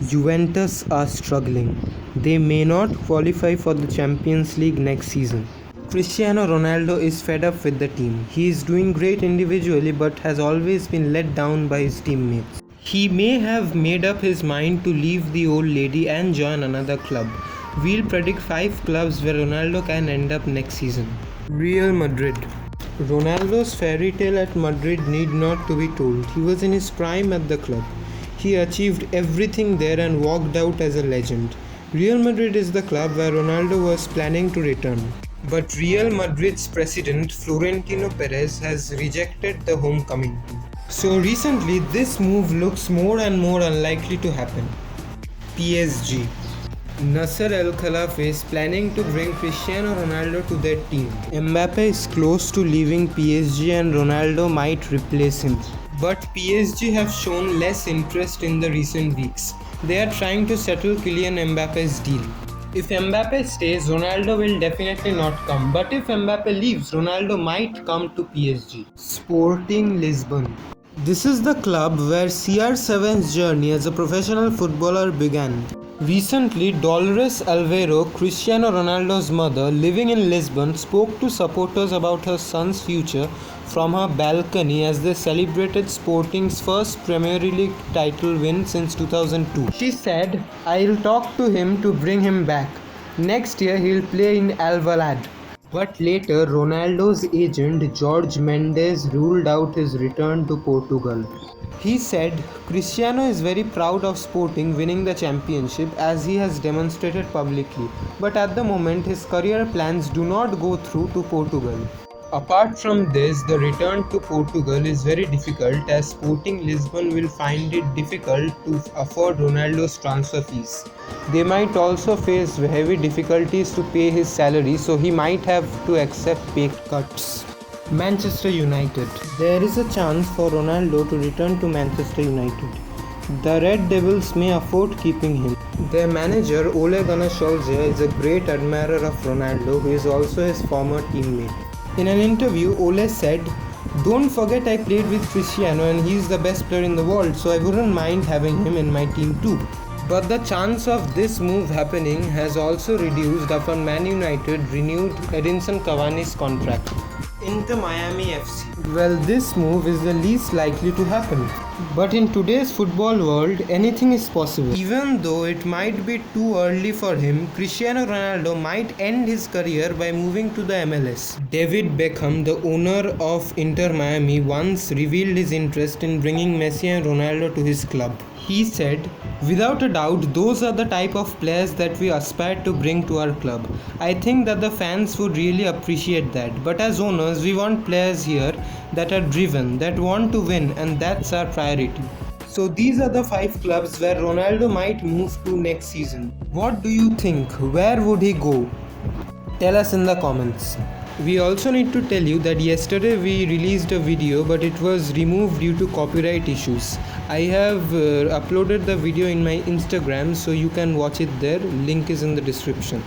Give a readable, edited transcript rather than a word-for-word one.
Juventus are struggling. They may not qualify for the Champions League next season. Cristiano Ronaldo is fed up with the team. He is doing great individually but has always been let down by his teammates. He may have made up his mind to leave the old lady and join another club. We'll predict 5 clubs where Ronaldo can end up next season. Real Madrid. Ronaldo's fairy tale at Madrid need not to be told. He was in his prime at the club. He achieved everything there and walked out as a legend. Real Madrid is the club where Ronaldo was planning to return. But Real Madrid's president Florentino Perez has rejected the homecoming. So recently this move looks more and more unlikely to happen. PSG. Nasser Al Khelaifi is planning to bring Cristiano Ronaldo to their team. Mbappe is close to leaving PSG and Ronaldo might replace him. But PSG have shown less interest in the recent weeks. They are trying to settle Kylian Mbappe's deal. If Mbappe stays, Ronaldo will definitely not come. But if Mbappe leaves, Ronaldo might come to PSG. Sporting Lisbon. This is the club where CR7's journey as a professional footballer began. Recently, Dolores Alvaro, Cristiano Ronaldo's mother, living in Lisbon, spoke to supporters about her son's future from her balcony as they celebrated Sporting's first Premier League title win since 2002. She said, "I'll talk to him to bring him back. Next year he'll play in Alvalade." But later, Ronaldo's agent Jorge Mendes ruled out his return to Portugal. He said, "Cristiano is very proud of Sporting winning the championship as he has demonstrated publicly, but at the moment his career plans do not go through to Portugal." Apart from this, the return to Portugal is very difficult as Sporting Lisbon will find it difficult to afford Ronaldo's transfer fees. They might also face heavy difficulties to pay his salary, so he might have to accept pay cuts. Manchester United. There is a chance for Ronaldo to return to Manchester United. The Red Devils may afford keeping him. Their manager Ole Gunnar Solskjaer is a great admirer of Ronaldo, who is also his former teammate. In an interview, Ole said, "Don't forget I played with Cristiano and he is the best player in the world, so I wouldn't mind having him in my team too." But the chance of this move happening has also reduced after Man United renewed Edinson Cavani's contract. Inter Miami FC. Well, this move is the least likely to happen. But in today's football world, anything is possible. Even though it might be too early for him, Cristiano Ronaldo might end his career by moving to the MLS. David Beckham, the owner of Inter Miami, once revealed his interest in bringing Messi and Ronaldo to his club. He said, "Without a doubt, those are the type of players that we aspire to bring to our club. I think that the fans would really appreciate that. But as owners, we want players here that are driven, that want to win, and that's our priority." So these are the 5 clubs where Ronaldo might move to next season. What do you think? Where would he go? Tell us in the comments. We also need to tell you that yesterday we released a video, but it was removed due to copyright issues. I have uploaded the video in my Instagram, so you can watch it there. Link is in the description.